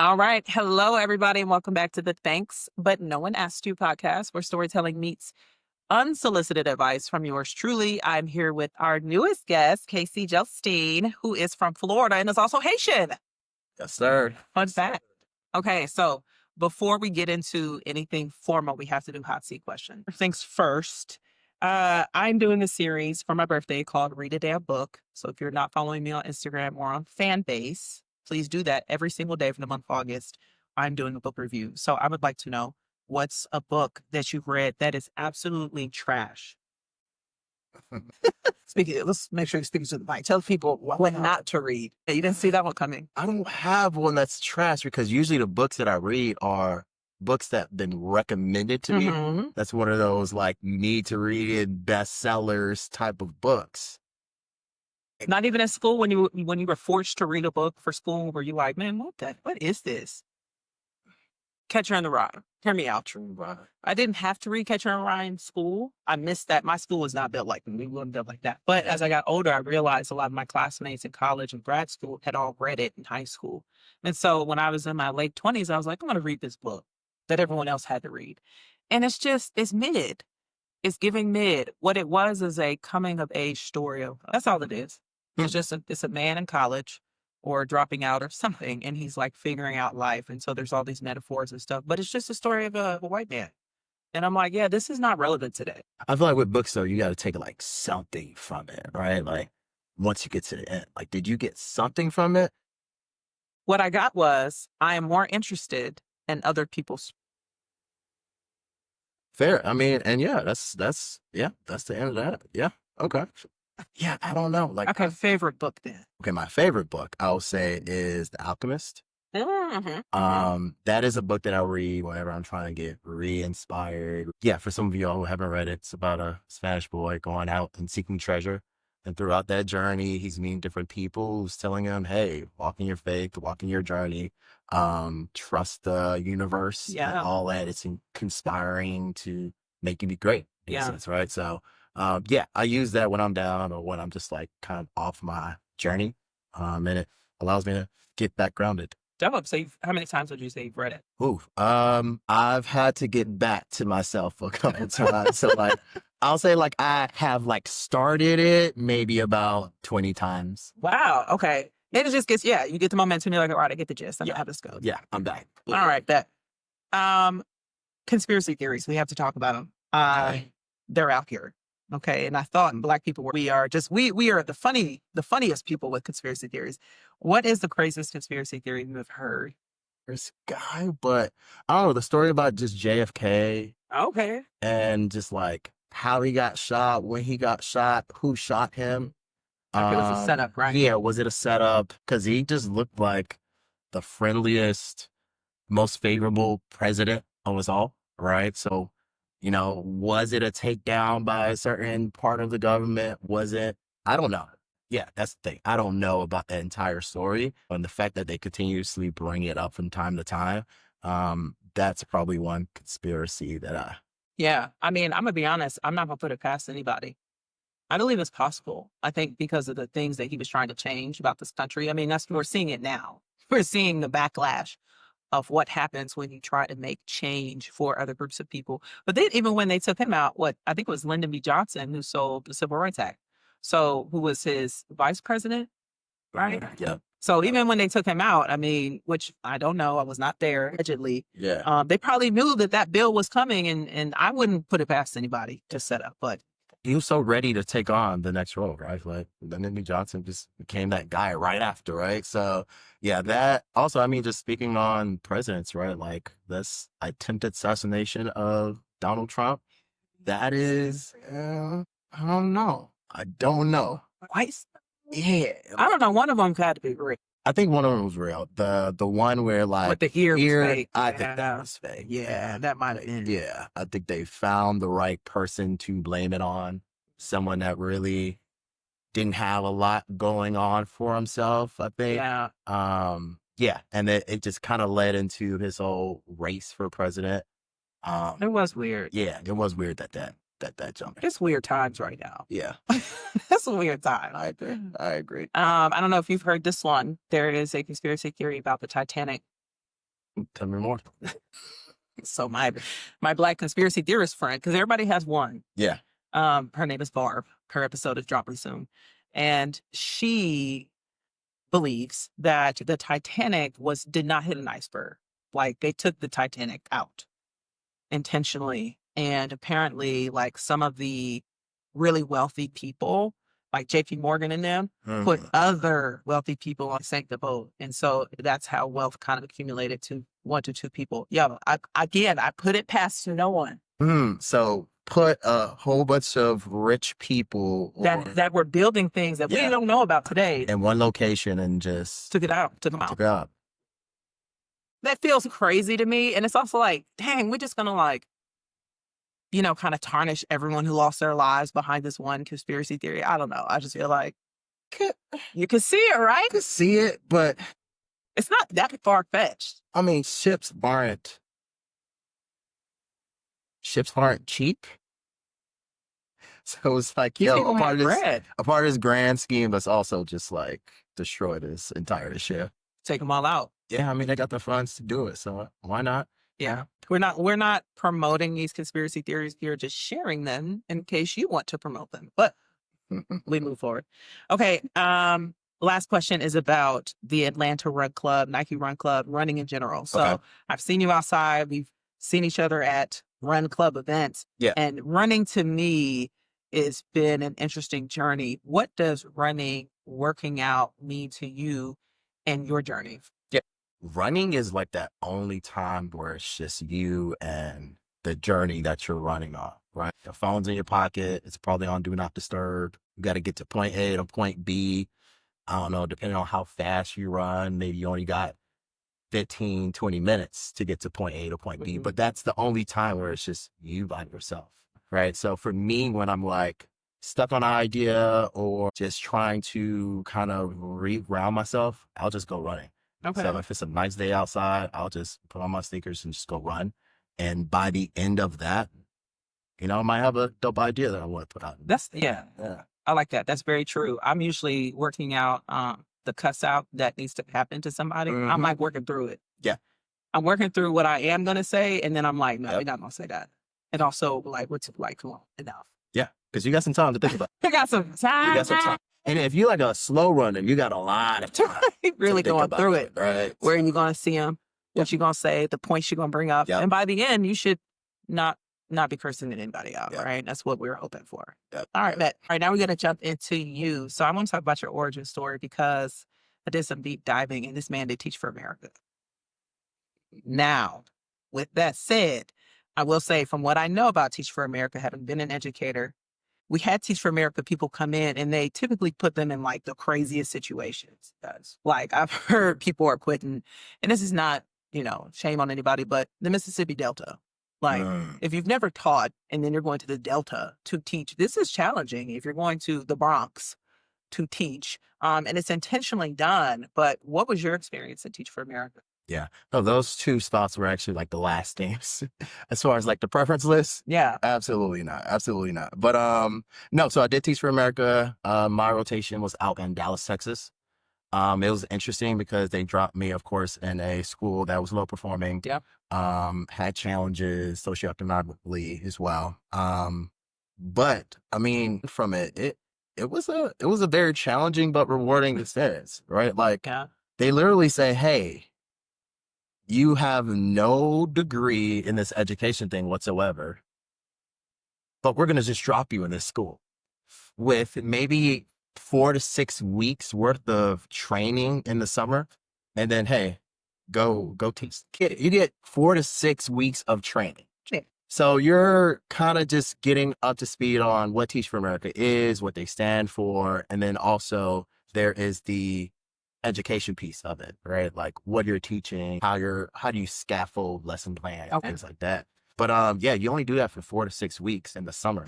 All right. Hello, everybody, and welcome back to the Thanks But No One Asked You podcast, where storytelling meets unsolicited advice from yours truly. I'm here with our newest guest, Casey Jostine, who is from Florida and is also Haitian. Yes, sir. Fun fact. Okay, so before we get into anything formal, we have to do hot seat question. Things first. I'm doing a series for my birthday called Read a Damn Book. So if you're not following me on Instagram or on Fanbase, please do that every single day for the month of August. I'm doing a book review. So I would like to know, what's a book that you've read that is absolutely trash? Let's make sure you speak to the mic. Tell people what not to read. You didn't see that one coming. I don't have one that's trash because usually the books that I read are books that have been recommended to me. Mhm. That's one of those like need to read it bestsellers type of books. Not even at school when you were forced to read a book for school, were you like, man, what is this? Catcher in the Rye. Hear me out. I didn't have to read Catcher in the Rye in school. I missed that. My school was not built like me. We weren't built like that. But as I got older, I realized a lot of my classmates in college and grad school had all read it in high school. And so when I was in my late 20s, I was like, I'm going to read this book that everyone else had to read. And it's mid. It's giving mid. What it was is a coming of age story. That's all it is. It's a man in college or dropping out or something, and he's like figuring out life. And so there's all these metaphors and stuff, but it's just a story of a white man. And I'm like, yeah, this is not relevant today. I feel like with books though, you got to take like something from it, right? Like once you get to the end, like did you get something from it? What I got was, I am more interested in other people's. Fair. I mean, and yeah, that's the end of that. Yeah. Okay. Yeah, I don't know. Like, Okay, favorite book then. okay, my favorite book I would say is The Alchemist. That is a book that I read whenever I'm trying to get re-inspired. Yeah, for some of y'all who haven't read it, it's about a Spanish boy going out and seeking treasure. And throughout that journey, he's meeting different people who's telling him, hey, walk in your faith, walk in your journey, trust the universe and Yeah. all that. It's conspiring to make you be great, in a Yeah. sense, right? So, yeah, I use that when I'm down or when I'm just like kind of off my journey. And it allows me to get back grounded. Dope. So how many times would you say you've read it? Ooh, I've had to get back to myself a couple times. So like, I'll say like I have like started it maybe about 20 times. Wow. Okay. It just gets, you get the momentum. You're like, all right, I get the gist. I know how this goes. Yeah, I'm back. All right. Conspiracy theories. We have to talk about them. They're out here. Okay. And I thought Black people we are the funniest people with conspiracy theories. What is the craziest conspiracy theory you have heard? There's a guy, but I don't know, the story about just JFK Okay. and just like how he got shot, when he got shot, who shot him. It was a setup, right? Yeah, was it a setup? Because he just looked like the friendliest, most favorable president of us all, right? So, you know, was it a takedown by a certain part of the government? Was it? I don't know. Yeah, that's the thing. I don't know about the entire story. And the fact that they continuously bring it up from time to time, that's probably one conspiracy that I... Yeah. I mean, I'm going to be honest. I'm not going to put it past anybody. I believe it's possible. I think because of the things that he was trying to change about this country. I mean, we're seeing it now. We're seeing the backlash of what happens when you try to make change for other groups of people. But then even when they took him out, I think it was Lyndon B. Johnson who sold the Civil Rights Act. So who was his vice president, right? Yeah. So even when they took him out, I mean, which I don't know, I was not there, allegedly. Yeah. They probably knew that bill was coming, and I wouldn't put it past anybody to set up. But he was so ready to take on the next role, right? Like Lyndon B. Johnson just became that guy right after, right? So yeah, that also, I mean, just speaking on presidents, right? Like this attempted assassination of Donald Trump, that is, I don't know. twice? Yeah. I don't know. One of them had to be real. I think one of them was real. The one where like But the ear was fake. I think that was fake. Yeah, that might have been. Yeah, I think they found the right person to blame it on. Someone that really didn't have a lot going on for himself, I think. Yeah. Yeah, and it just kind of led into his whole race for president. It was weird. Yeah, it was weird that jumped. It's weird times right now. Yeah. It's a weird time. I agree. I don't know if you've heard this one. There is a conspiracy theory about the Titanic Tell me more. So my Black conspiracy theorist friend, because everybody has one. Yeah. Her name is Barb. Her episode is dropping soon. And she believes that the Titanic did not hit an iceberg. Like they took the Titanic out intentionally. And apparently, like some of the really wealthy people, like JP Morgan and them, put other wealthy people on sank the boat. And so that's how wealth kind of accumulated to 1 to 2 people. Yeah. I put it past no one. So put a whole bunch of rich people that were building things that we don't know about today in one location and just took them out. That feels crazy to me. And it's also like, dang, we're just gonna like, kind of tarnish everyone who lost their lives behind this one conspiracy theory. I don't know. I just feel like you can see it, right? I can see it, but it's not that far-fetched. I mean, ships aren't cheap. So it's like, a part of this grand scheme, that's also just like destroy this entire ship. Take them all out. Yeah, I mean, they got the funds to do it, so why not? Yeah. We're not promoting these conspiracy theories. We're just sharing them in case you want to promote them. But we move forward. Okay. Last question is about the Atlanta Run Club, Nike Run Club, running in general. So I've seen you outside. We've seen each other at Run Club events. Yeah. And running to me has been an interesting journey. What does working out mean to you and your journey? Yeah. Running is like that only time where it's just you and the journey that you're running on, right? The phone's in your pocket. It's probably on Do Not Disturb. You got to get to point A to point B. I don't know, depending on how fast you run, maybe you only got 15, 20 minutes to get to point A to point B, but that's the only time where it's just you by yourself, right? So for me, when I'm like stuck on an idea or just trying to kind of reground myself, I'll just go running. Okay. So if it's a nice day outside, I'll just put on my sneakers and just go run. And by the end of that, I might have a dope idea that I want to put out. Yeah. I like that. That's very true. I'm usually working out the cuss out that needs to happen to somebody. I'm like working through it. Yeah. I'm working through what I am going to say. And then I'm like, no, we're not going to say that. And also like, come on, enough. Yeah. Because you got some time to think about it. I got some time. You got some time. And if you're like a slow runner, you got a lot of time. Really going through it. Right. Where are you going to see them? What you going to say? The points you're going to bring up. Yep. And by the end, you should not be cursing anybody out, right? That's what we're hoping for. Yep. All right, Matt. All right, now we're going to jump into you. So I want to talk about your origin story because I did some deep diving in this man they Teach for America. Now, with that said, I will say from what I know about Teach for America, having been an educator, we had Teach for America people come in and they typically put them in like the craziest situations. Like I've heard people are quitting, and this is not, shame on anybody, but the Mississippi Delta. Like, if you've never taught and then you're going to the Delta to teach, this is challenging. If you're going to the Bronx to teach, and it's intentionally done. But what was your experience at Teach for America? Yeah. No, those two spots were actually like the last names as far as like the preference list. Yeah. Absolutely not. Absolutely not. But no, so I did Teach for America. My rotation was out in Dallas, Texas. It was interesting because they dropped me, of course, in a school that was low performing. Yeah. Had challenges socioeconomically as well. But I mean, from it was a very challenging but rewarding experience, right? Like they literally say, hey, you have no degree in this education thing whatsoever, but we're going to just drop you in this school with maybe 4 to 6 weeks worth of training in the summer. And then, hey, go teach. You get 4 to 6 weeks of training. Yeah. So you're kind of just getting up to speed on what Teach for America is, what they stand for. And then also there is the education piece of it, right? Like what you're teaching, how do you scaffold lesson plan, things like that. But you only do that for 4 to 6 weeks in the summer.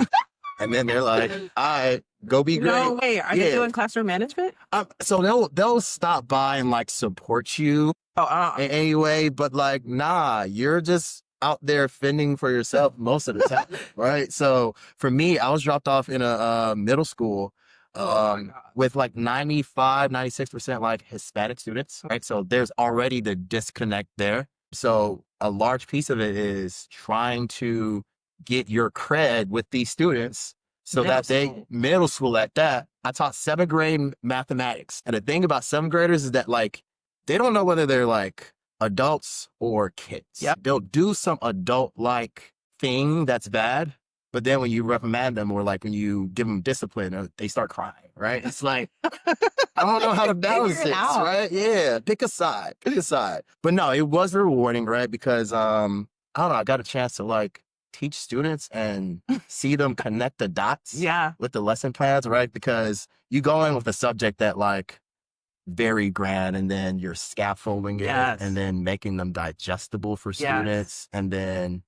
And then they're like, all right, go be great. No way. Are you doing classroom management? So they'll stop by and like support you in any way, but like, nah, you're just out there fending for yourself most of the time, right? So for me, I was dropped off in a middle school with like 95, 96% like Hispanic students, right? So there's already the disconnect there. So a large piece of it is trying to get your cred with these students so Middle that they, school. middle school at that. I taught 7th grade mathematics. And the thing about 7th graders is that like, they don't know whether they're like adults or kids. Yep. They'll do some adult-like thing that's bad, but then when you reprimand them or like when you give them discipline, they start crying, right? It's like, I don't know how to balance Figure it it, out. right? Yeah, pick a side. But no, it was rewarding, right? Because I don't know, I got a chance to like teach students and see them connect the dots Yeah. with the lesson plans, right? Because you go in with a subject that like very grand, and then you're scaffolding it Yes. and then making them digestible for Yes. students, and then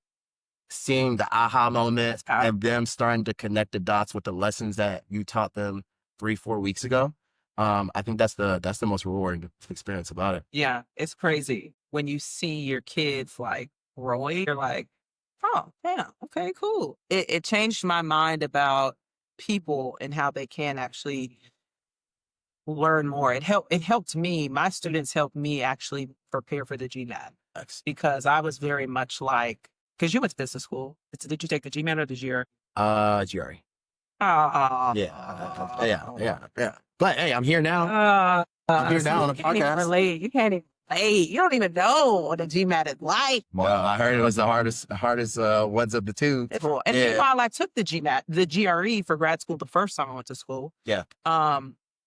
seeing the aha moments and them starting to connect the dots with the lessons that you taught them 3-4 weeks ago. I think that's the most rewarding experience about it. Yeah, it's crazy when you see your kids like growing. You're like, oh, yeah, okay, cool. It changed my mind about people and how they can actually learn more. It helped me. My students helped me actually prepare for the GMAT because I was very much like, because you went to business school. Did you take the GMAT or the GR? GRE. Oh, Yeah. But hey, I'm here now. I'm here now on the you can't even podcast. relate. You can't even relate. You don't even know what a GMAT is like. Well, I heard it was the hardest ones of the two. And meanwhile, I took the GMAT, the GRE for grad school the first time I went to school. Yeah.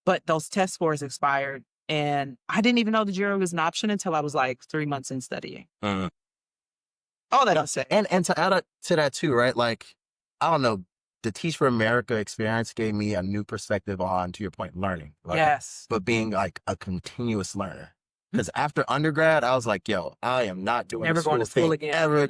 But those test scores expired, and I didn't even know the GRE was an option until I was like 3 months in studying. All that I'll say. And to add to that too, right? Like, I don't know, the Teach for America experience gave me a new perspective on, to your point, learning. Like, Yes. but being like a continuous learner. Because after undergrad, I was like, yo, I am not doing Never going to school again. Ever.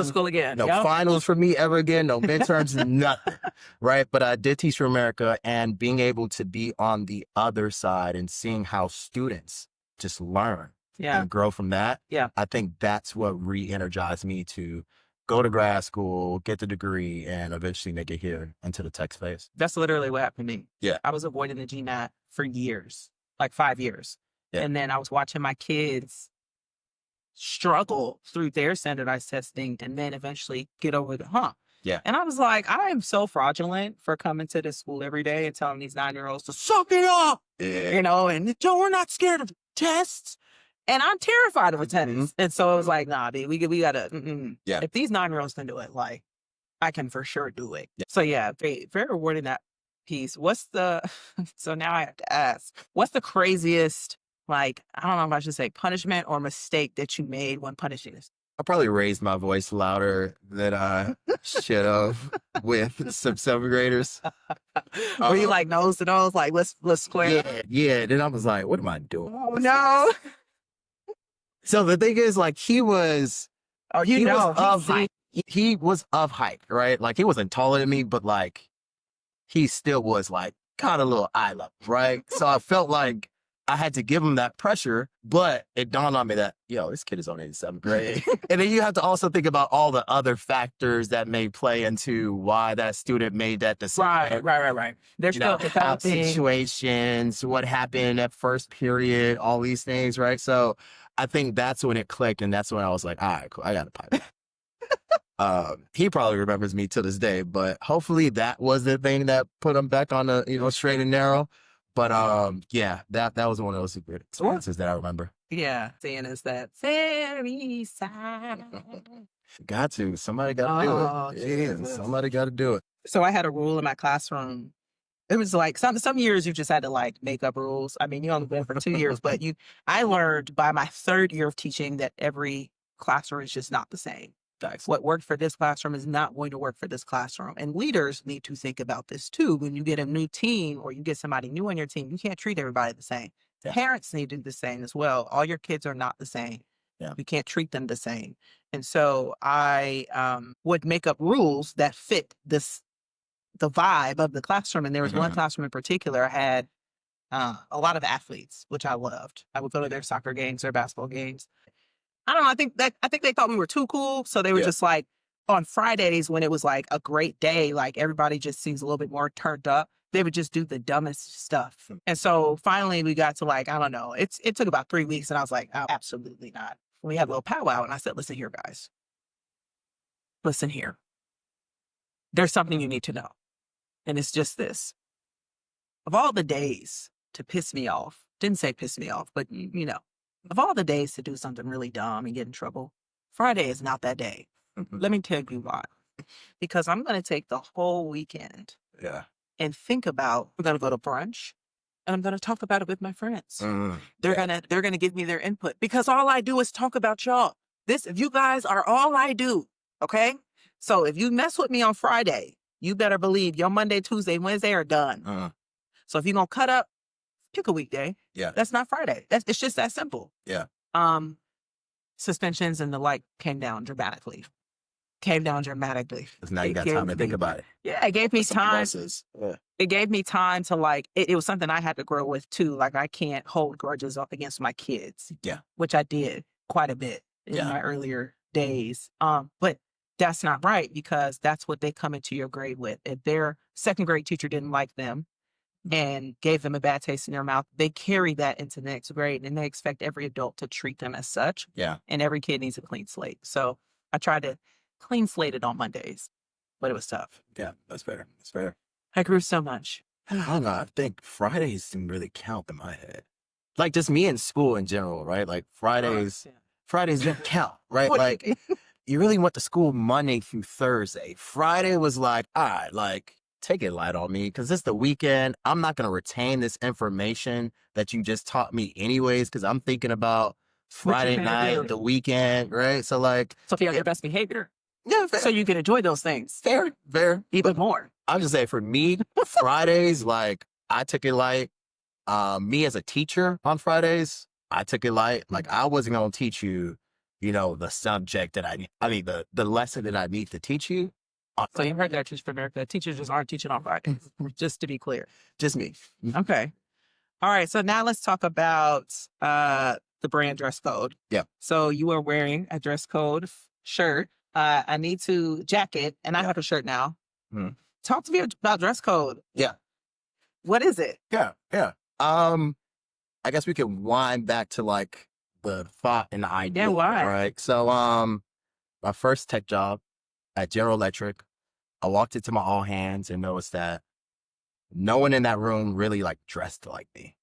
School again. No finals for me ever again. No midterms, nothing. Right. But I did Teach for America, and being able to be on the other side and seeing how students just learn and grow from that. Yeah. I think that's what re-energized me to go to grad school, get the degree, and eventually make it here into the tech space. That's literally what happened to me. Yeah. I was avoiding the GMAT for years, like 5 years. Yeah. And then I was watching my kids struggle through their standardized testing and then eventually get over the hump. Yeah. And I was like, I am so fraudulent for coming to this school every day and telling these 9-year-olds to suck it up, you know, and Joe, we're not scared of tests. And I'm terrified of attendance. And so I was like, nah, dude, we gotta, Yeah. If these 9-year-olds can do it, like, I can for sure do it. Yeah. So yeah, very, very rewarding that piece. So now I have to ask, what's the craziest, like, I don't know if I should say punishment or mistake that you made when punishing this? I probably raised my voice louder than I should have with some 7th graders. Were you like nose to nose, like, let's square? Yeah. Then I was like, what am I doing? Oh no. So the thing is, like, he was of height. He was of height, right? Like, he wasn't taller than me, but like, he still was like kind of a little eye level, right? So I felt like I had to give him that pressure, but it dawned on me that, yo, this kid is only in 7th grade. And then you have to also think about all the other factors that may play into why that student made that decision. Right. There's still developing situations, what happened at first period, all these things, right? So I think that's when it clicked, and that's when I was like, all right, cool, I got to pipe. He probably remembers me to this day, but hopefully that was the thing that put him back on the, straight and narrow. But yeah, that was one of those secret experiences that I remember. Yeah, saying is that very sad. Somebody got to do it. Yeah, somebody got to do it. So I had a rule in my classroom. It was like some years you just had to like make up rules. I mean, you only been for 2 years, but I learned by my 3rd year of teaching that every classroom is just not the same. What worked for this classroom is not going to work for this classroom. And leaders need to think about this too. When you get a new team or you get somebody new on your team, you can't treat everybody the same. Yeah. Parents need to do the same as well. All your kids are not the same. Yeah. You can't treat them the same. And so I would make up rules that fit the vibe of the classroom. And there was one classroom in particular, I had a lot of athletes, which I loved. I would go to their soccer games, their basketball games. I don't know. I think they thought we were too cool. So they were just like, on Fridays when it was like a great day, like everybody just seems a little bit more turned up, they would just do the dumbest stuff. And so finally we got to like, I don't know, it took about 3 weeks and I was like, oh, absolutely not. We had a little powwow, and I said, listen here, guys. Listen here. There's something you need to know. And it's just this. Of all the days to piss me off, didn't say piss me off, but of all the days to do something really dumb and get in trouble, Friday is not that day. Let me tell you why. Because I'm going to take the whole weekend and think about, I'm going to go to brunch and I'm going to talk about it with my friends. They're going to give me their input because all I do is talk about y'all. If you guys are all I do, okay? So if you mess with me on Friday, you better believe your Monday, Tuesday, Wednesday are done. So if you're going to cut up, pick a weekday. Yeah. That's not Friday. It's just that simple. Yeah. Suspensions and the like came down dramatically. Because now you got time to think about it. Yeah, it gave me time. Yeah. It gave me time to it was something I had to grow with too. Like I can't hold grudges up against my kids. Yeah. Which I did quite a bit in my earlier days. But that's not right because that's what they come into your grade with. If their second grade teacher didn't like them and gave them a bad taste in their mouth, they carry that into the next grade and they expect every adult to treat them as such. Yeah. And every kid needs a clean slate. So I tried to clean slate it on Mondays, but it was tough. Yeah, that's fair. That's fair. I grew so much. I don't know. I think Fridays didn't really count in my head. Like just me in school in general, right? Like Fridays didn't count, right? Like you really went to school Monday through Thursday. Friday was like, all right, like take it light on me because it's the weekend. I'm not going to retain this information that you just taught me anyways because I'm thinking about Friday night, the weekend, right? So like... So be on your best behavior. Yeah, fair. So you can enjoy those things. Fair. Even more. I'm just saying for me, Fridays, like I took it light. Me as a teacher on Fridays, I took it light. Like I wasn't going to teach you, the subject that the lesson that I need to teach you. So you heard that, Teach for America. Teachers just aren't teaching on Fridays, just to be clear. Just me. Okay. All right. So now let's talk about the brand dress code. Yeah. So you are wearing a dress code shirt. I need to jacket, and I have a shirt now. Talk to me about dress code. Yeah. What is it? Yeah. I guess we could wind back to like the thought and the idea. Yeah, why? Right. So my first tech job at General Electric, I walked into my all hands and noticed that no one in that room really like dressed like me.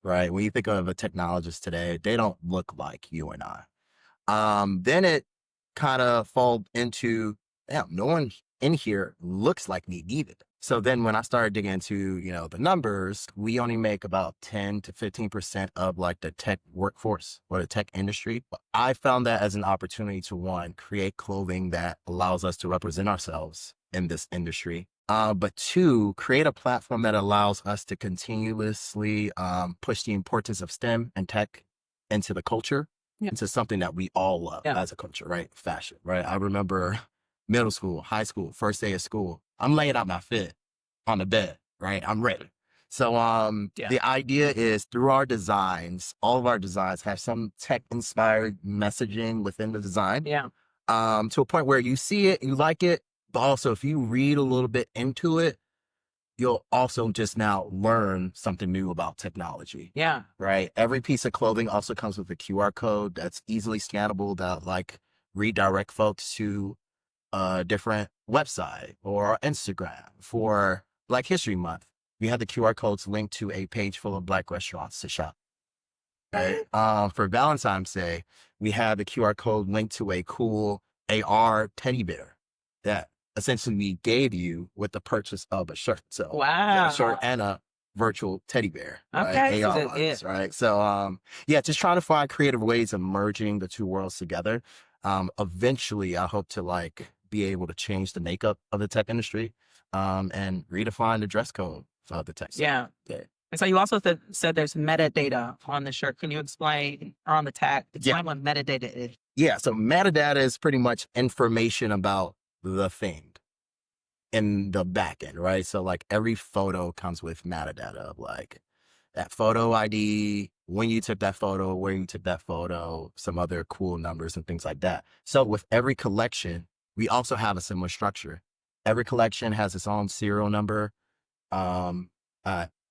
Right. When you think of a technologist today, they don't look like you and I. Then it kind of fall into, no one in here looks like me either. So then when I started digging into, the numbers, we only make about 10 to 15% of like the tech workforce or the tech industry. But I found that as an opportunity to one, create clothing that allows us to represent ourselves in this industry. But two, create a platform that allows us to continuously push the importance of STEM and tech into the culture, into something that we all love as a culture, right? Fashion, right? I remember middle school, high school, first day of school, I'm laying out my fit on the bed, right? I'm ready. So the idea is through our designs, all of our designs have some tech-inspired messaging within the design. Yeah. To a point where you see it, you like it, but also if you read a little bit into it, you'll also just now learn something new about technology. Yeah. Right? Every piece of clothing also comes with a QR code that's easily scannable that like redirect folks to a different website or Instagram for Black History Month. We have the QR codes linked to a page full of Black restaurants to shop. Right? For Valentine's Day, we have the QR code linked to a cool AR teddy bear that essentially we gave you with the purchase of a shirt. So wow, a shirt and a virtual teddy bear. Okay. Right? AR ones, right? So just trying to find creative ways of merging the two worlds together. Eventually I hope to like be able to change the makeup of the tech industry and redefine the dress code for the tech. Yeah. And so you also said there's metadata on the shirt. Can you explain, or on the tag, explain what metadata is? Yeah. So metadata is pretty much information about the thing in the back end, right? So like every photo comes with metadata of like that photo ID, when you took that photo, where you took that photo, some other cool numbers and things like that. So with every collection, we also have a similar structure. Every collection has its own serial number.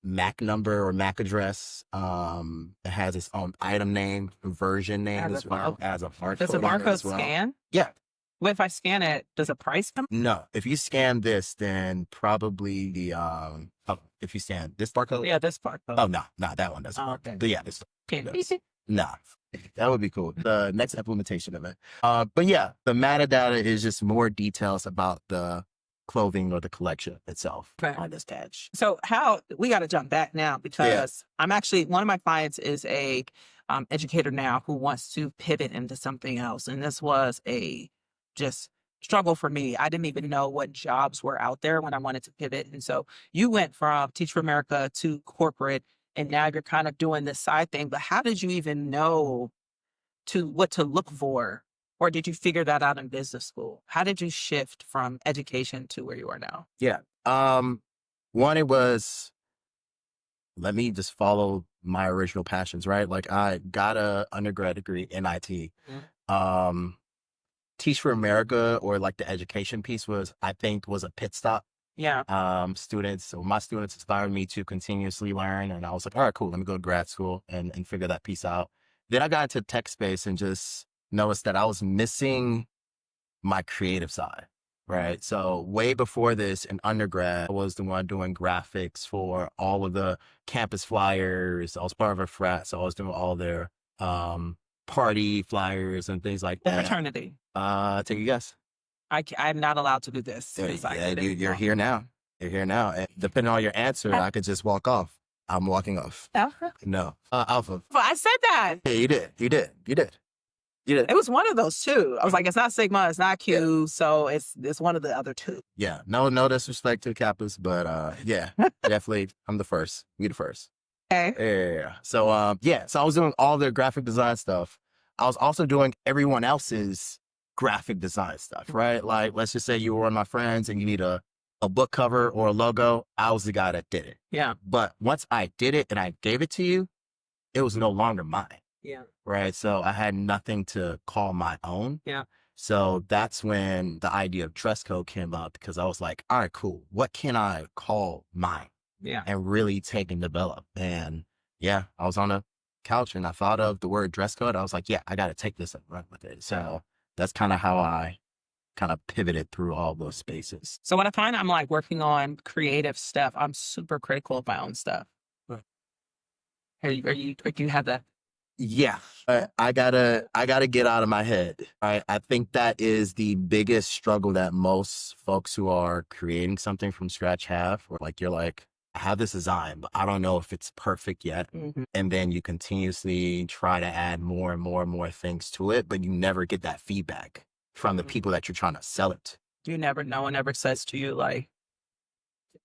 MAC number or MAC address. It has its own item name, version name as well as a barcode. Does a barcode scan? Yeah. Well, if I scan it, does a price come? No, if you scan this, then probably the if you scan this barcode. Yeah, this barcode. Oh no, that one doesn't. Okay. But yeah, this. Okay. Nah, that would be cool. The next implementation of it. But yeah, the metadata is just more details about the clothing or the collection itself on this badge. So we got to jump back now because I'm actually, one of my clients is a educator now who wants to pivot into something else. And this was a just struggle for me. I didn't even know what jobs were out there when I wanted to pivot. And so you went from Teach for America to corporate, and now you're kind of doing this side thing. But how did you even know what to look for? Or did you figure that out in business school? How did you shift from education to where you are now? Yeah. One, it was, let me just follow my original passions, right? Like I got a undergrad degree in IT. Teach for America, or like the education piece, was a pit stop. Yeah. My students inspired me to continuously learn. And I was like, all right, cool. Let me go to grad school and figure that piece out. Then I got into tech space and just noticed that I was missing my creative side, right? So way before this in undergrad, I was the one doing graphics for all of the campus flyers. I was part of a frat, so I was doing all their party flyers and things like that. Fraternity. Take a guess. I'm not allowed to do this. You're here now. You're here now. And depending on your answer, I could just walk off. I'm walking off. Alpha? No. Alpha. But I said that. Yeah, you did. It was one of those two. I was like, it's not Sigma, it's not Q, so it's one of the other two. Yeah. No disrespect to Kappas, but yeah, definitely I'm the first. We the first. Okay. Yeah. So so I was doing all their graphic design stuff. I was also doing everyone else's graphic design stuff, right? Like, let's just say you were one of my friends and you need a book cover or a logo. I was the guy that did it. Yeah. But once I did it and I gave it to you, it was no longer mine. Yeah. Right. So I had nothing to call my own. Yeah. So that's when the idea of dress code came up, because I was like, all right, cool. What can I call mine? Yeah. And really take and develop. And yeah, I was on a couch and I thought of the word dress code. I was like, yeah, I got to take this and run with it. So that's kind of how I kind of pivoted through all those spaces. So when I find I'm like working on creative stuff, I'm super critical of my own stuff. Do you have that? Yeah, I gotta get out of my head. I think that is the biggest struggle that most folks who are creating something from scratch have. Or like, you're like, I have this design, but I don't know if it's perfect yet. Mm-hmm. And then you continuously try to add more and more and more things to it, but you never get that feedback from the people that you're trying to sell it to. No one ever says to you, like,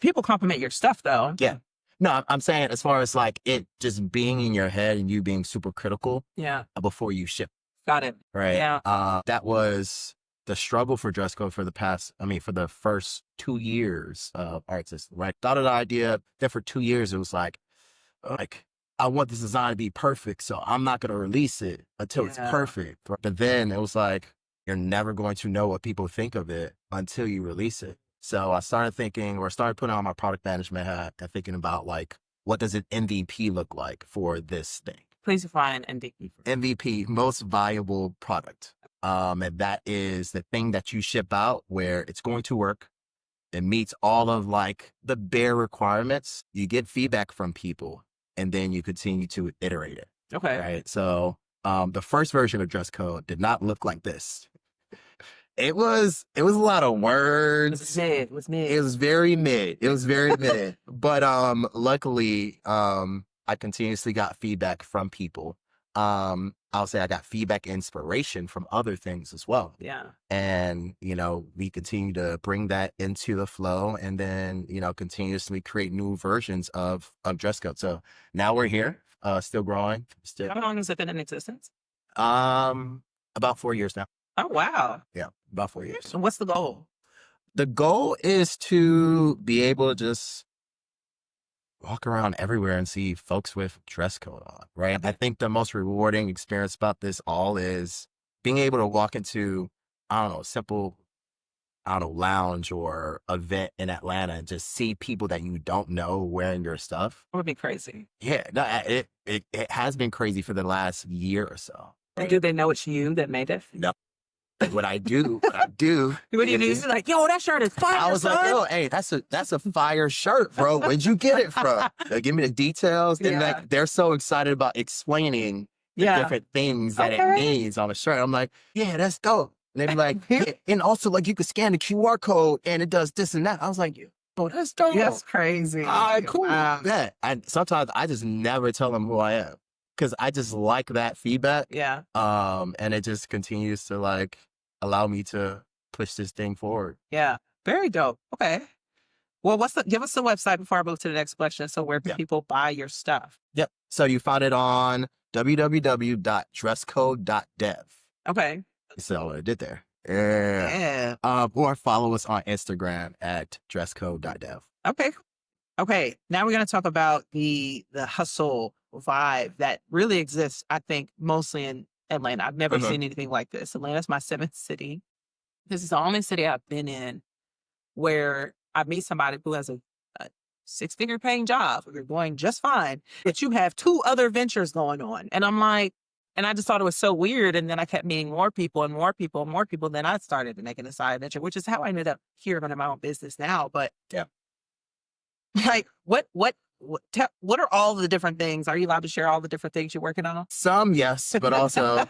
people compliment your stuff though. Yeah. No, I'm saying as far as like it just being in your head and you being super critical. Yeah. Before you ship. Got it. Right. Yeah. That was the struggle for dress code for the first 2 years of art system, right? Thought of the idea. Then for 2 years, it was like, I want this design to be perfect. So I'm not going to release it until it's perfect. But then it was like, you're never going to know what people think of it until you release it. So I started putting on my product management hat and thinking about like, what does an MVP look like for this thing? Please define MVP. MVP, most valuable product. And that is the thing that you ship out where it's going to work. It meets all of like the bare requirements. You get feedback from people and then you continue to iterate it. Okay. Right. So the first version of dress code did not look like this. It was a lot of words. It was mid. It was very mid. But luckily, I continuously got feedback from people. I'll say I got feedback, inspiration from other things as well. Yeah. And, we continue to bring that into the flow and then, continuously create new versions of dress code. So now we're here, still growing. How long has it been in existence? About 4 years now. Oh, wow. Yeah, about 4 years. So what's the goal? The goal is to be able to just walk around everywhere and see folks with dress code on, right? I think the most rewarding experience about this all is being able to walk into, simple, I don't know, lounge or event in Atlanta and just see people that you don't know wearing your stuff. It would be crazy. Yeah, no, it has been crazy for the last year or so. And do they know it's you that made it? No. What I do, What do you do? is You're like, yo, that shirt is fire, I was son. like, yo, hey, that's a fire shirt, bro. Where'd you get it from? They give me the details. And Yeah. like, they're so excited about explaining the Yeah. different things that it Okay. means on the shirt. I'm like, yeah, that's dope. And they'd be like, yeah. And also like you can scan the QR code and it does this and that. I was like, oh, that's dope. That's crazy. All right, cool. Wow. Yeah. And sometimes I just never tell them who I am because I just like that feedback. Yeah. And it just continues to like allow me to push this thing forward. Yeah. Very dope. Okay. Well, give us the website before I move to the next question. So where can people buy your stuff? Yep. So you find it on www.dresscode.dev. Okay. So what I did there. Yeah. Or follow us on Instagram at dresscode.dev. Okay. Okay. Now we're going to talk about the hustle vibe that really exists, I think, mostly in Atlanta. I've never seen anything like this. Atlanta's my 7th city. This is the only city I've been in where I meet somebody who has a 6-figure paying job. You're going just fine, but you have 2 other ventures going on. And I'm like, and I just thought it was so weird. And then I kept meeting more people and more people and more people. Then I started making a side venture, which is how I ended up here running my own business now. But yeah, like, what are all the different things? Are you allowed to share all the different things you're working on? Some, yes, but also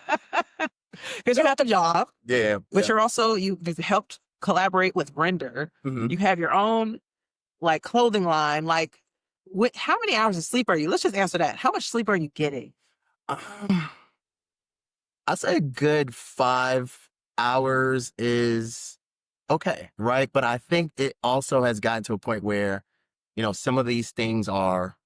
because you have the job. Yeah. But you're also, you've helped collaborate with Render. You have your own like clothing line. Like, how many hours of sleep are you? Let's just answer that. How much sleep are you getting? I'd say a good 5 hours is okay, right? But I think it also has gotten to a point where, you know, some of these things are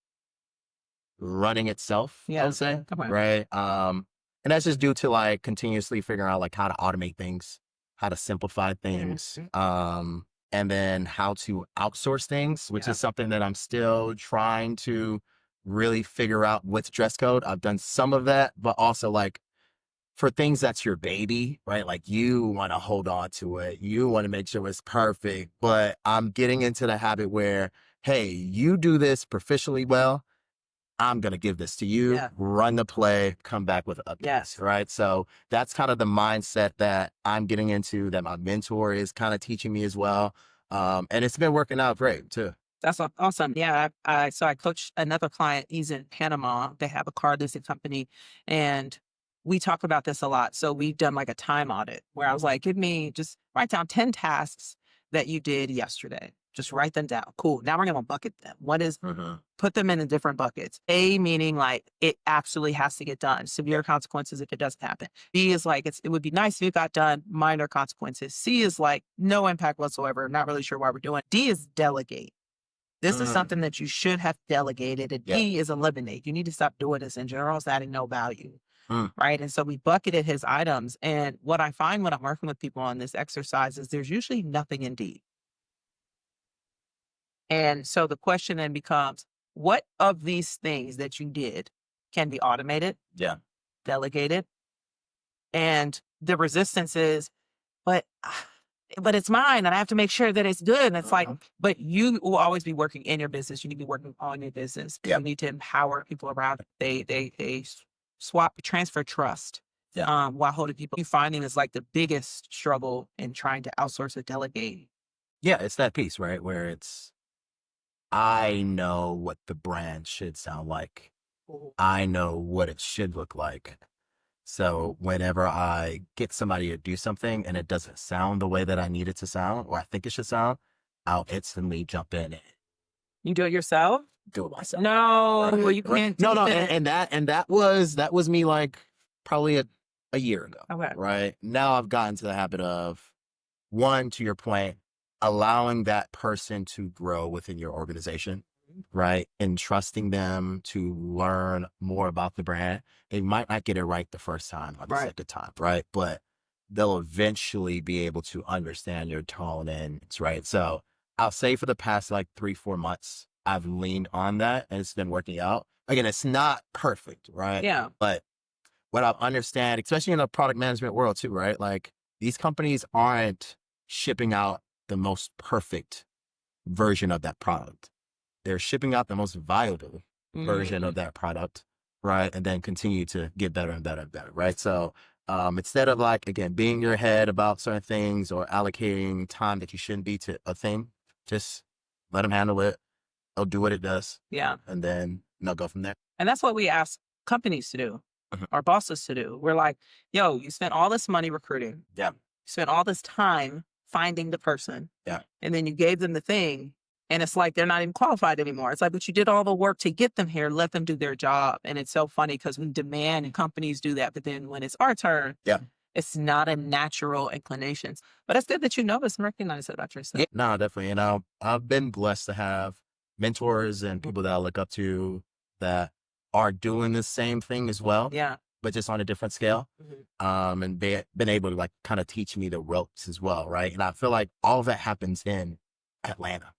running itself, I would say, right? And that's just due to like continuously figuring out like how to automate things, how to simplify things, and then how to outsource things, which is something that I'm still trying to really figure out with dress code. I've done some of that, but also like for things that's your baby, right? Like you want to hold on to it. You want to make sure it's perfect. But I'm getting into the habit where, hey, you do this proficiently well. I'm going to give this to you, run the play, come back with updates, right? So that's kind of the mindset that I'm getting into, that my mentor is kind of teaching me as well. And it's been working out great too. That's awesome. Yeah. So I coach another client. He's in Panama. They have a car leasing company, and we talk about this a lot. So we've done like a time audit where I was like, just write down 10 tasks that you did yesterday. Just write them down. Cool. Now we're going to bucket them. What is, put them in different buckets. A, meaning like it absolutely has to get done. Severe consequences if it doesn't happen. B is like, it would be nice if it got done. Minor consequences. C is like no impact whatsoever. Not really sure why we're doing it. D is delegate. This is something that you should have delegated. And E is eliminate. You need to stop doing this in general. It's adding no value. Right. And so we bucketed his items. And what I find when I'm working with people on this exercise is there's usually nothing in D. And so the question then becomes, what of these things that you did can be automated? Yeah. Delegated? And the resistance is, but it's mine and I have to make sure that it's good. And it's like, but you will always be working in your business. You need to be working on your business. You need to empower people around. They transfer trust while holding people. You finding is like the biggest struggle in trying to outsource or delegate. Yeah, it's that piece, right? Where it's, I know what the brand should sound like. I know what it should look like. So whenever I get somebody to do something and it doesn't sound the way that I need it to sound, or I think it should sound, I'll instantly jump in. You do it yourself? Do it myself. No, well, you can't. No, and that was me like probably a year ago. Okay. Right now, I've gotten to the habit of, one, to your point, allowing that person to grow within your organization, right? And trusting them to learn more about the brand. They might not get it right the first time or the second time, right? But they'll eventually be able to understand your tone and it's right. So I'll say for the past like 3-4 months, I've leaned on that and it's been working out. Again, it's not perfect, right? Yeah. But what I understand, especially in the product management world too, right? Like these companies aren't shipping out the most perfect version of that product. They're shipping out the most viable version of that product, right? And then continue to get better and better and better, right? So instead of like, again, being in your head about certain things or allocating time that you shouldn't be to a thing, just let them handle it. They'll do what it does. Yeah. And then they'll go from there. And that's what we ask companies to do, our bosses to do. We're like, yo, you spent all this money recruiting. Yeah. You spent all this time finding the person. Yeah. And then you gave them the thing. And it's like they're not even qualified anymore. It's like, but you did all the work to get them here. Let them do their job. And it's so funny because we demand and companies do that. But then when it's our turn, it's not a natural inclination. But it's good that you notice and recognize it about yourself. Yeah, no, definitely. And I've been blessed to have mentors and people that I look up to that are doing the same thing as well. Yeah. But just on a different scale. And been able to like kind of teach me the ropes as well. Right. And I feel like all of that happens in Atlanta.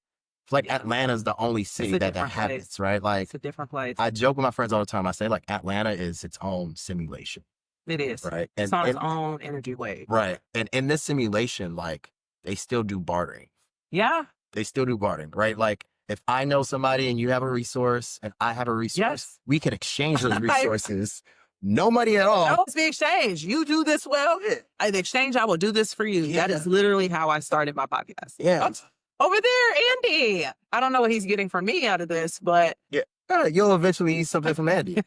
Like Atlanta's the only city that happens, right? Like it's a different place. I joke with my friends all the time. I say like Atlanta is its own simulation. It is. Right. It's on its own energy wave. Right. And in this simulation, like they still do bartering. Yeah. They still do bartering, right? Like if I know somebody and you have a resource and I have a resource, we can exchange those resources. No money at all. No, it's the exchange. You do this well. In exchange, I will do this for you. That is literally how I started my podcast. Yeah. Over there, Andy. I don't know what he's getting from me out of this, but you'll eventually eat something from Andy.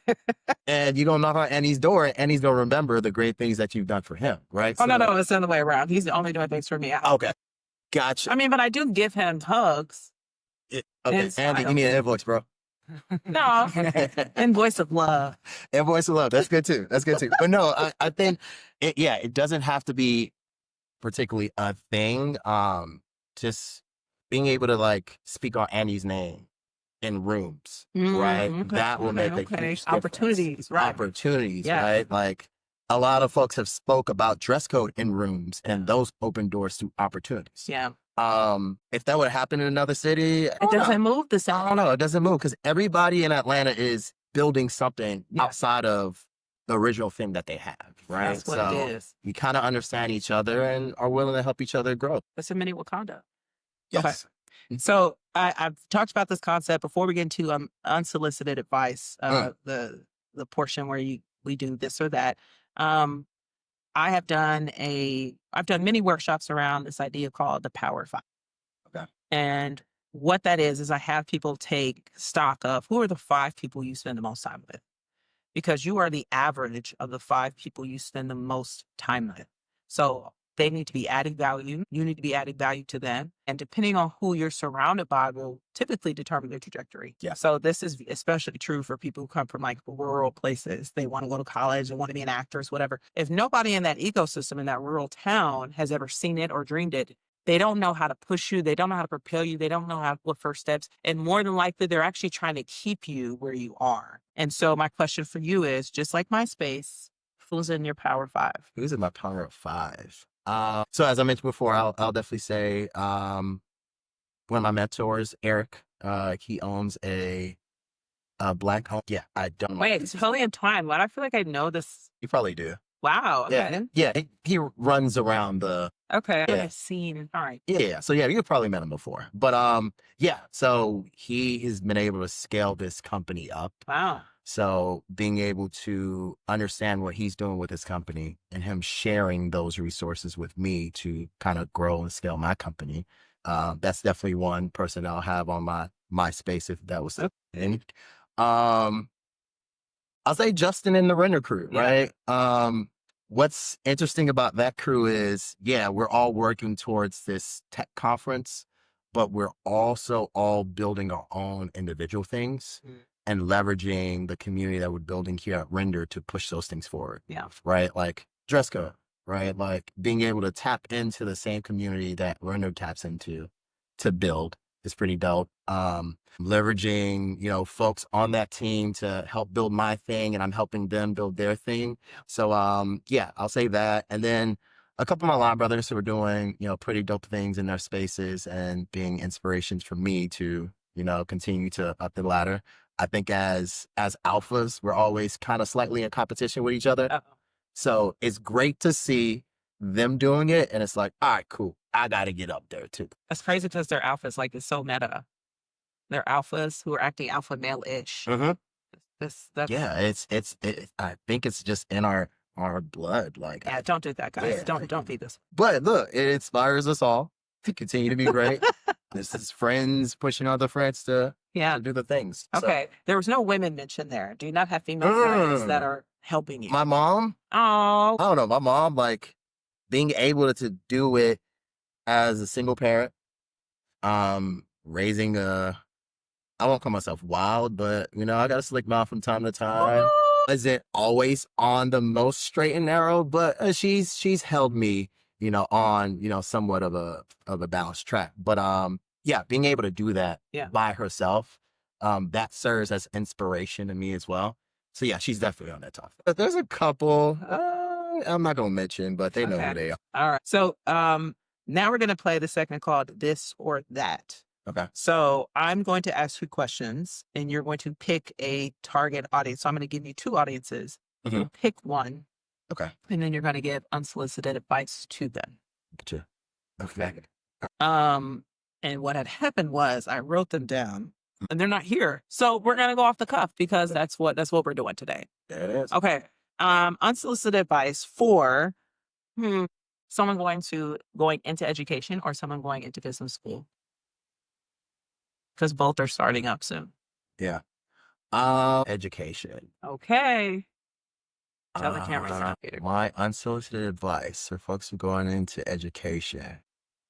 And you're going to knock on Andy's door and Andy's going to remember the great things that you've done for him, right? Oh, no, it's the other way around. He's only doing things for me. Okay. Gotcha. I mean, but I do give him hugs. Okay, Andy, you need an invoice, bro. No, invoice of love. Invoice of love. That's good too. But no, I think, it doesn't have to be particularly a thing. Just being able to like speak on Andy's name in rooms, right? Okay. That will make a huge difference. Opportunities, right? Like a lot of folks have spoke about dress code in rooms and those open doors to opportunities. Yeah. If that would happen in another city, it doesn't move the same. I don't know. It doesn't move because everybody in Atlanta is building something outside of the original thing that they have, right? That's what it is. We kind of understand each other and are willing to help each other grow. That's a mini Wakanda. Yes. Okay. So I've talked about this concept before we get into unsolicited advice, the portion where we do this or that. I've done many workshops around this idea called the Power Five. Okay. And what that is I have people take stock of who are the 5 people you spend the most time with, because you are the average of the 5 people you spend the most time with. So they need to be adding value. You need to be adding value to them. And depending on who you're surrounded by will typically determine their trajectory. Yeah. So this is especially true for people who come from like rural places. They want to go to college, they want to be an actor, whatever. If nobody in that ecosystem in that rural town has ever seen it or dreamed it, they don't know how to push you. They don't know how to propel you. They don't know what first steps. And more than likely, they're actually trying to keep you where you are. And so my question for you is, just like MySpace, who's in your Power 5? Who's in my Power 5? So as I mentioned before, I'll definitely say one of my mentors, Eric. He owns a black home. Yeah, I don't know. Wait, it's totally entwined. Why do I feel like I know this? You probably do. Wow. Okay. Yeah. He runs around the. Okay. I've seen. All right. Yeah. So you've probably met him before. But so he has been able to scale this company up. Wow. So being able to understand what he's doing with his company and him sharing those resources with me to kind of grow and scale my company, that's definitely one person I'll have on my MySpace if that was the thing. I'll say Jostine and the Render crew, right? What's interesting about that crew is, we're all working towards this tech conference, but we're also all building our own individual things. And leveraging the community that we're building here at Render to push those things forward. Yeah. Right? Like dress code, right? Like being able to tap into the same community that Render taps into to build is pretty dope. Leveraging, folks on that team to help build my thing and I'm helping them build their thing. So, I'll say that. And then a couple of my line brothers who are doing, pretty dope things in their spaces and being inspirations for me to, continue to up the ladder. I think as alphas, we're always kind of slightly in competition with each other. So it's great to see them doing it, and it's like, all right, cool. I got to get up there too. That's crazy because they're alphas. Like, it's so meta. They're alphas who are acting alpha male-ish. Mm-hmm. That's Yeah, I think it's just in our blood. Like, yeah. Don't do that, guys. Yeah. Don't be this. But look, it inspires us all to continue to be great. This is friends pushing other friends to do the things. So, Okay. There was no women mentioned there. Do you not have female friends that are helping you? my mom, Oh, I don't know, my mom, like, being able to do it as a single parent, raising I won't call myself wild, but you know, I got a slick mouth from time to time. Isn't always on the most straight and narrow, but she's held me, you know, on, you know, somewhat of a balanced track. But yeah, being able to do that by herself, that serves as inspiration to me as well. So yeah, she's definitely on that top. But there's a couple I'm not gonna mention, but they know who they are. All right. So now we're gonna play the segment called This or That. Okay. So I'm going to ask you questions and you're going to pick a target audience. So I'm going to give you two audiences. You'll pick one. Okay. And then you're going to give unsolicited advice to them. Gotcha. Okay. And what had happened was I wrote them down and they're not here. So we're going to go off the cuff because that's what we're doing today. There it is. Okay. Unsolicited advice for someone going into education or someone going into business school. Because both are starting up soon. Yeah. Education. Okay. Tell the cameras out, Peter. My unsolicited advice for folks who are going into education.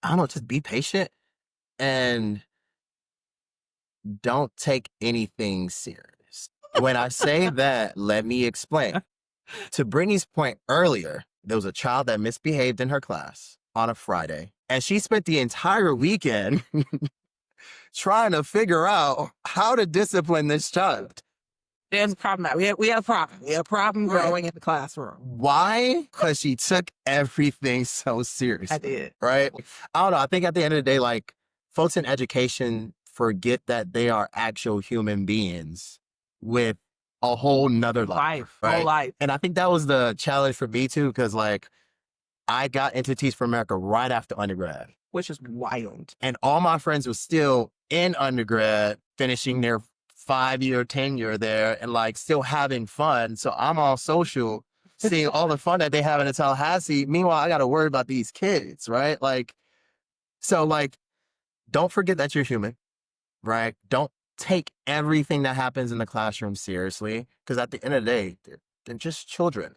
I don't know, just be patient and don't take anything serious. When I say that, let me explain. To Brittany's point earlier, there was a child that misbehaved in her class on a Friday, and she spent the entire weekend trying to figure out how to discipline this child. There's a problem. We have a problem. We have a problem growing in the classroom. Why? Because she took everything so seriously. I did. Right? I don't know. I think at the end of the day, like, folks in education forget that they are actual human beings with a whole nother life. Right? Whole life. And I think that was the challenge for me too, because like I got into Teach for America right after undergrad. Which is wild. And all my friends were still in undergrad, finishing their 5-year tenure there and like still having fun. So I'm all social, seeing all the fun that they have in Tallahassee. Meanwhile, I got to worry about these kids, right? Like, so like, don't forget that you're human, right? Don't take everything that happens in the classroom seriously. Because at the end of the day, they're just children.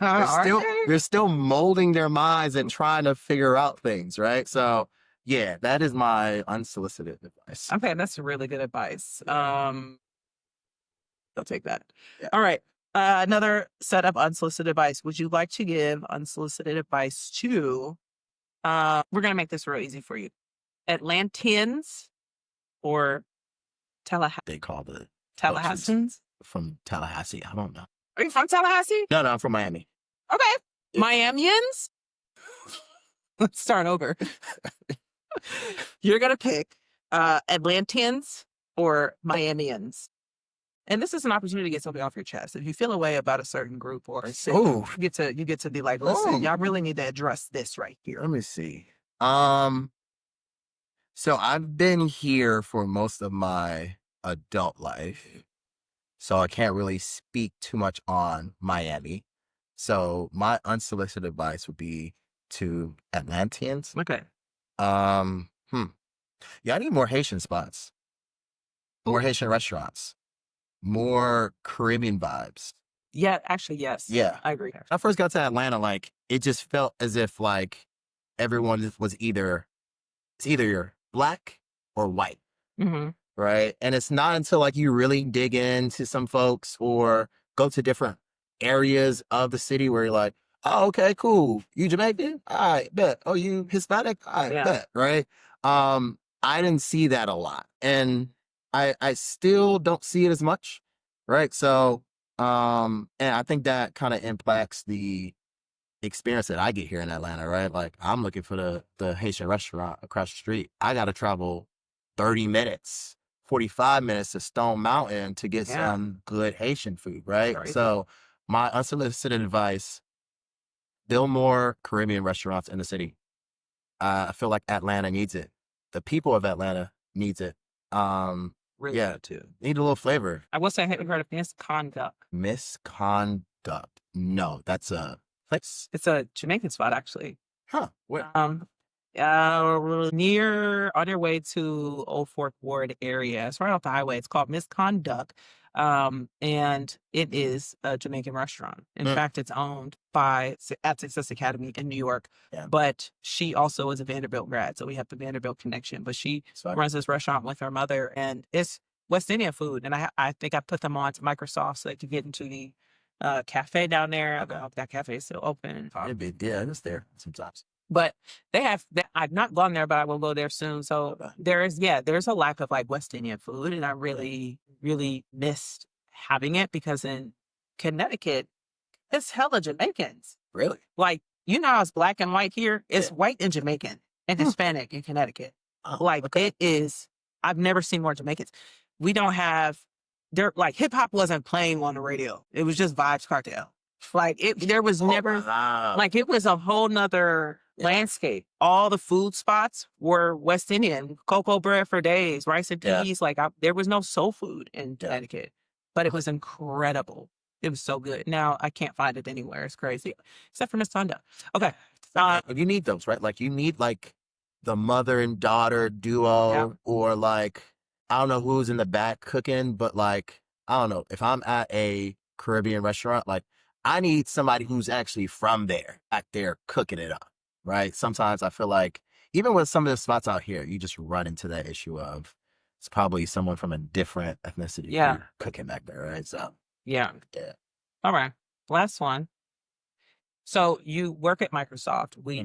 They're still molding their minds and trying to figure out things, right? So yeah, that is my unsolicited advice. Okay, that's really good advice. I'll take that. Yeah. All right. Another set of unsolicited advice. Would you like to give unsolicited advice to we're gonna make this real easy for you. Atlanteans or Tallahassee? They call the Tallahasseans? From Tallahassee. I don't know. Are you from Tallahassee? No, I'm from Miami. Okay. Miamians? Let's start over. You're going to pick Atlanteans or Miamians. And this is an opportunity to get something off your chest. If you feel a way about a certain group or a city, you get to be like, listen, y'all really need to address this right here. Let me see. So I've been here for most of my adult life. So I can't really speak too much on Miami. So my unsolicited advice would be to Atlanteans. Okay. Yeah, I need more Haitian spots, more Haitian restaurants, more Caribbean vibes. Yeah, actually, yes. Yeah. I agree. When I first got to Atlanta, like, it just felt as if like everyone was either you're black or white. Mm-hmm. Right. And it's not until like you really dig into some folks or go to different areas of the city where you're like, oh, okay, cool. You Jamaican? All right, bet. Oh, you Hispanic? All right, bet. Right. I didn't see that a lot. And I still don't see it as much. Right. So, and I think that kind of impacts the experience that I get here in Atlanta, right? Like, I'm looking for the Haitian restaurant across the street. I got to travel 30 minutes. 45 minutes to Stone Mountain to get some good Haitian food, right? So my unsolicited advice, build more Caribbean restaurants in the city. I feel like Atlanta needs it. The people of Atlanta needs it. Really Yeah, good too. need a little flavor. I will say, have you heard of Misconduct? Misconduct. No, that's a place. It's a Jamaican spot, actually. Huh. Where? Near on your way to Old Fourth Ward area. It's right off the highway. It's called Misconduct. And it is a Jamaican restaurant. In fact, it's owned by at Success Academy in New York. Yeah. But she also is a Vanderbilt grad, so we have the Vanderbilt connection. But she runs this restaurant with her mother, and it's West Indian food. And I think I put them on to Microsoft so they could get into the cafe down there. I don't know if that cafe is still open. Yeah, it's there sometimes. But I've not gone there, but I will go there soon. So there's a lack of like West Indian food, and I really, really missed having it because in Connecticut, it's hella Jamaicans. Really? Like, you know how it's black and white here? It's white and Jamaican and Hispanic in Connecticut. It is, I've never seen more Jamaicans. We don't have, like hip hop wasn't playing on the radio. It was just Vibes Cartel. There was never, like it was a whole nother landscape. All the food spots were West Indian, cocoa bread for days, rice and peas. There was no soul food in Connecticut, but it was incredible. It was so good. Now I can't find it anywhere. It's crazy, except for Miss Tonda. Okay. You need those, right? Like you need like the mother and daughter duo or like, I don't know who's in the back cooking, but like, I don't know if I'm at a Caribbean restaurant, like I need somebody who's actually from there, back there cooking it up, right? Sometimes I feel like even with some of the spots out here, you just run into that issue of it's probably someone from a different ethnicity cooking back there, right? So yeah. All right. Last one. So you work at Microsoft. We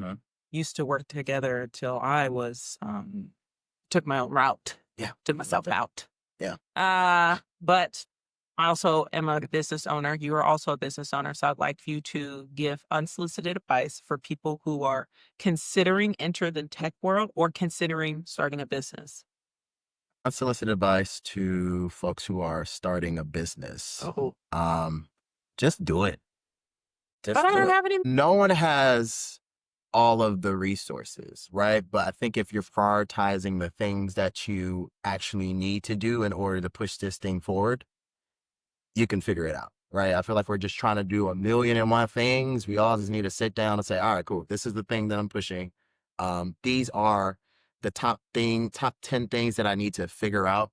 used to work together till I was took my own route. Yeah. Took myself out. Yeah. But I also am a business owner. You are also a business owner. So I'd like you to give unsolicited advice for people who are considering enter the tech world or considering starting a business. Unsolicited advice to folks who are starting a business. Oh. Just do it. But I don't have any. No one has all of the resources, right? But I think if you're prioritizing the things that you actually need to do in order to push this thing forward, you can figure it out, right? I feel like we're just trying to do 1,000,001 things. We all just need to sit down and say, all right, cool. This is the thing that I'm pushing. These are the top 10 things that I need to figure out.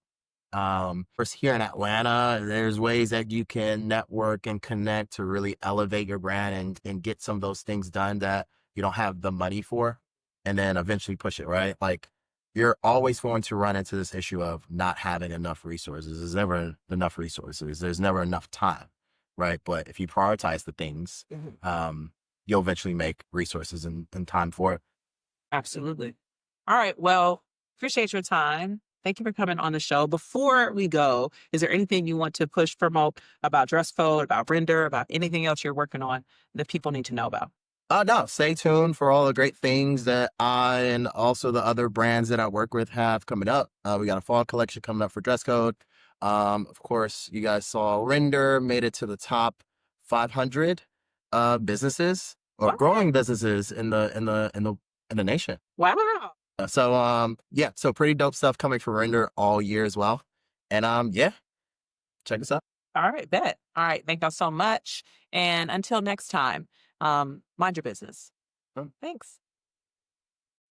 First, here in Atlanta, there's ways that you can network and connect to really elevate your brand and get some of those things done that you don't have the money for, and then eventually push it, right? Like you're always going to run into this issue of not having enough resources. There's never enough resources. There's never enough time, right? But if you prioritize the things, you'll eventually make resources and time for it. Absolutely. All right. Well, appreciate your time. Thank you for coming on the show. Before we go, is there anything you want to push, promote about dress code, about render, about anything else you're working on that people need to know about? No, stay tuned for all the great things that I and also the other brands that I work with have coming up. We got a fall collection coming up for dress code. Of course, you guys saw Render made it to the top 500 businesses or growing businesses in the nation. Wow. So so pretty dope stuff coming from Render all year as well. And check us out. All right, bet. All right, thank y'all so much. And until next time, mind your business. Thanks.